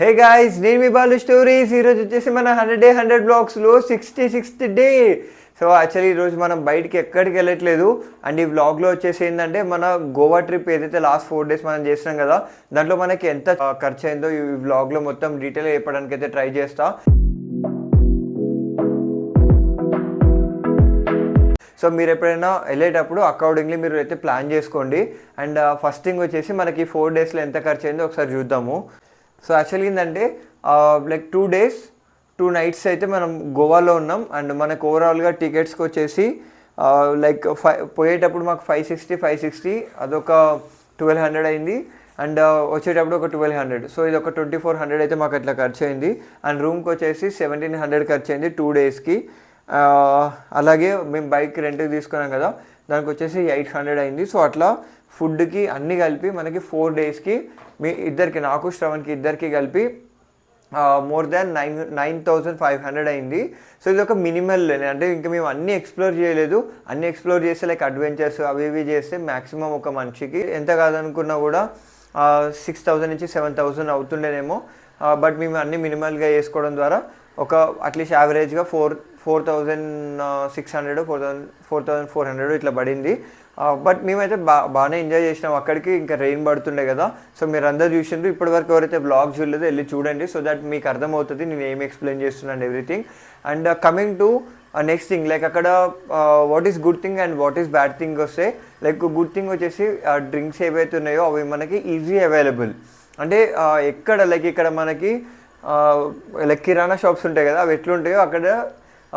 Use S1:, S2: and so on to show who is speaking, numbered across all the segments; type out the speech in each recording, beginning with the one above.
S1: Hey guys, నేను మీ Balu stories. ఈరోజు వచ్చేసి మన 100 బ్లాగ్స్లో 66th డే. సో యాక్చువల్లీ ఈరోజు మనం బయటికి ఎక్కడికి వెళ్ళట్లేదు. అండ్ ఈ వ్లాగ్లో వచ్చేసి ఏంటంటే మన గోవా ట్రిప్ ఏదైతే లాస్ట్ 4 days మనం చేసినాం కదా, దాంట్లో మనకి ఎంత ఖర్చు అయిందో ఈ వ్లాగ్లో మొత్తం డీటెయిల్గా చెప్పడానికి అయితే ట్రై చేస్తా. సో మీరు ఎప్పుడైనా వెళ్ళేటప్పుడు అకార్డింగ్లీ మీరు అయితే ప్లాన్ చేసుకోండి. అండ్ ఫస్ట్ థింగ్ వచ్చేసి మనకి 4 daysలో ఎంత ఖర్చు అయిందో ఒకసారి చూద్దాము. సో యాక్చువల్లీ ఏంటంటే లైక్ 2 days 2 nights అయితే మనం గోవాలో ఉన్నాం. అండ్ మనకు ఓవరాల్గా టికెట్స్కి వచ్చేసి లైక్ పోయేటప్పుడు మాకు 560 అదొక 1200 అయింది. అండ్ వచ్చేటప్పుడు ఒక 1200. సో ఇది ఒక 2400 అయితే మాకు అట్లా ఖర్చు అయింది. అండ్ రూమ్కి వచ్చేసి 1700 ఖర్చు అయింది 2 daysకి. అలాగే మేము బైక్ రెంట్కి తీసుకున్నాం కదా, దానికి వచ్చేసి 800 అయింది. సో అట్లా ఫుడ్కి అన్నీ కలిపి మనకి 4 daysకి మీ ఇద్దరికి, నాకు శ్రవణ్కి ఇద్దరికి కలిపి మోర్ దాన్ 9,500 అయింది. సో ఇది ఒక మినిమల్, అంటే ఇంకా మేము అన్నీ ఎక్స్ప్లోర్ చేయలేదు. అన్నీ ఎక్స్ప్లోర్ చేస్తే లైక్ అడ్వెంచర్స్ అవి ఇవి చేస్తే మ్యాక్సిమం ఒక మనిషికి ఎంత కాదనుకున్నా కూడా 6,000 నుంచి 7,000 అవుతుండేనేమో. బట్ మేము అన్నీ మినిమల్గా వేసుకోవడం ద్వారా ఒక అట్లీస్ట్ యావరేజ్గా 4,600 4,400 ఇట్లా పడింది. బట్ మేమైతే బాగానే ఎంజాయ్ చేసినాం అక్కడికి. ఇంకా రెయిన్ పడుతుండే కదా, సో మీరు అందరూ చూసిండ్రు. ఇప్పటివరకు ఎవరైతే బ్లాగ్ చూడలేదో వెళ్ళి చూడండి, సో దట్ మీకు అర్థమవుతుంది నేను ఏమి ఎక్స్ప్లెయిన్ చేస్తున్నాను everything. And coming to next thing, like అక్కడ what is good thing and what is bad thing వస్తే, లైక్ గుడ్ థింగ్ వచ్చేసి డ్రింక్స్ ఏవైతే ఉన్నాయో అవి మనకి ఈజీ అవైలబుల్. అంటే ఎక్కడ లైక్ ఇక్కడ మనకి లైక్ కిరాణా షాప్స్ ఉంటాయి కదా, అవి ఎట్లుంటాయో అక్కడ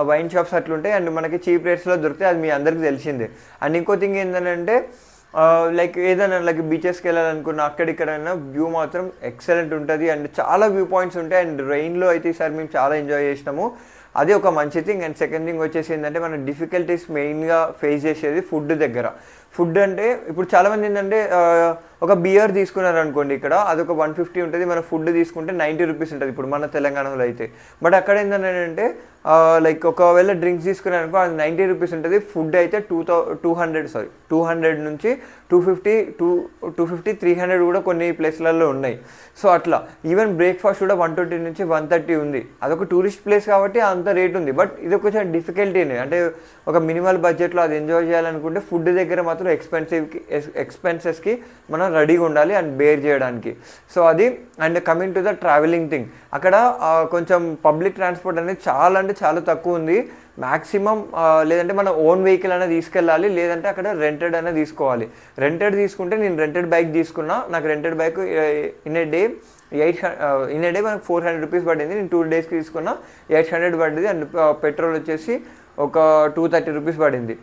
S1: వైన్ షాప్స్ అట్లుంటాయి. అండ్ మనకి చీప్ రేట్స్లో దొరుకుతాయి, అది మీ అందరికీ తెలిసిందే. అండ్ ఇంకో థింగ్ ఏంటంటే లైక్ ఏదైనా లైక్ బీచెస్కి వెళ్ళాలనుకున్న అక్కడిక్కడైనా వ్యూ మాత్రం ఎక్సలెంట్ ఉంటుంది. అండ్ చాలా వ్యూ పాయింట్స్ ఉంటాయి. అండ్ రెయిన్లో అయితే ఈసారి మేము చాలా ఎంజాయ్ చేసినాము, అది ఒక మంచి థింగ్. అండ్ సెకండ్ థింగ్ వచ్చేసి ఏంటంటే మన డిఫికల్టీస్ మెయిన్గా ఫేస్ చేసేది ఫుడ్ దగ్గర. ఫుడ్ అంటే ఇప్పుడు చాలామంది ఏంటంటే ఒక బియర్ తీసుకున్నారు అనుకోండి, ఇక్కడ అదొక 150 ఉంటుంది, మన ఫుడ్ తీసుకుంటే 90 రూపీస్ ఉంటుంది ఇప్పుడు మన తెలంగాణలో అయితే. బట్ అక్కడ ఏంటంటే లైక్ ఒకవేళ డ్రింక్స్ తీసుకున్నారు అనుకో అది 90 రూపీస్ ఉంటుంది, ఫుడ్ అయితే 200 నుంచి 250 300 కూడా కొన్ని ప్లేస్లలో ఉన్నాయి. సో అట్లా ఈవెన్ బ్రేక్ఫాస్ట్ కూడా 120 నుంచి 130 ఉంది. అదొక టూరిస్ట్ ప్లేస్ కాబట్టి అంత రేట్ ఉంది. బట్ ఇది ఒక డిఫికల్టీనే, అంటే ఒక మినిమల్ బడ్జెట్లో అది ఎంజాయ్ చేయాలనుకుంటే ఫుడ్ దగ్గర మాత్రం ఎక్స్పెన్సెస్కి మనం రెడీగా ఉండాలి అండ్ బేర్ చేయడానికి. సో అది. And coming to the travelling thing, అక్కడ కొంచెం పబ్లిక్ ట్రాన్స్పోర్ట్ అనేది చాలా అంటే చాలా తక్కువ ఉంది. మ్యాక్సిమం లేదంటే మన ఓన్ వెహికల్ అయినా తీసుకెళ్ళాలి, లేదంటే అక్కడ రెంటెడ్ అయినా తీసుకోవాలి. రెంటెడ్ తీసుకుంటే నేను రెంటెడ్ బైక్ తీసుకున్నా, నాకు rented bike in a day మనకు 400 రూపీస్ పడింది. నేను 2 daysకి తీసుకున్నా 800 పడింది. అండ్ పెట్రోల్ వచ్చేసి ఒక 230 రూపీస్ పడింది,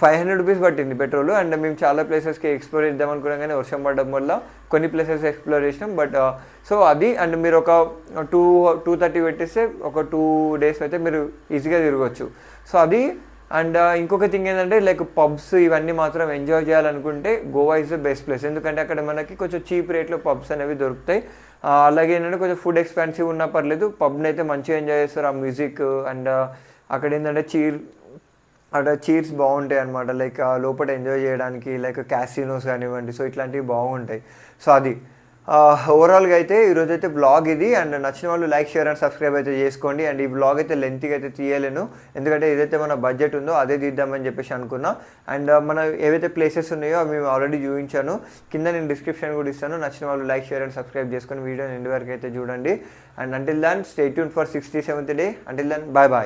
S1: 500 రూపీస్ పట్టింది పెట్రోల్. అండ్ మేము చాలా ప్లేసెస్కి ఎక్స్ప్లోర్ చేద్దాం అనుకున్నాం, కానీ వర్షం పడడం వల్ల కొన్ని ప్లేసెస్ ఎక్స్ప్లోర్ చేసినాం. బట్ సో అది. అండ్ మీరు ఒక 230 పెట్టేస్తే ఒక 2 days అయితే మీరు ఈజీగా తిరగవచ్చు. సో అది. అండ్ ఇంకొక థింగ్ ఏంటంటే లైక్ పబ్స్ ఇవన్నీ మాత్రం ఎంజాయ్ చేయాలనుకుంటే Goa is the best place. ఎందుకంటే అక్కడ మనకి కొంచెం చీప్ రేట్లో పబ్స్ అనేవి దొరుకుతాయి. అలాగే ఏంటంటే కొంచెం ఫుడ్ ఎక్స్పెన్సివ్ ఉన్నా పర్లేదు, పబ్ని అయితే మంచిగా ఎంజాయ్ చేస్తారు. ఆ మ్యూజిక్ అండ్ అక్కడ ఏంటంటే చీర్స్ బాగుంటాయి అనమాట, లైక్ లోపల ఎంజాయ్ చేయడానికి, లైక్ క్యాసినోస్ కానివ్వండి. సో ఇట్లాంటివి బాగుంటాయి. సో అది ఓవరాల్గా అయితే ఈరోజు అయితే బ్లాగ్ ఇది. అండ్ నచ్చిన వాళ్ళు లైక్, షేర్ అండ్ సబ్స్క్రైబ్ అయితే చేసుకోండి. అండ్ ఈ బ్లాగ్ అయితే లెంత్గా అయితే తీయలేను, ఎందుకంటే ఏదైతే మన బడ్జెట్ ఉందో అదే తీద్దామని చెప్పేసి అనుకున్నా. అండ్ మన ఏవైతే ప్లేసెస్ ఉన్నాయో అవి మేము ఆల్రెడీ చూపించాను, కింద నేను డిస్క్రిప్షన్ కూడా ఇస్తాను. నచ్చిన వాళ్ళు లైక్, షేర్ అండ్ సబ్స్క్రైబ్ చేసుకొని వీడియోని ఎండ్ వరకు అయితే చూడండి. And until then stay tune for 67th day. Until then bye bye.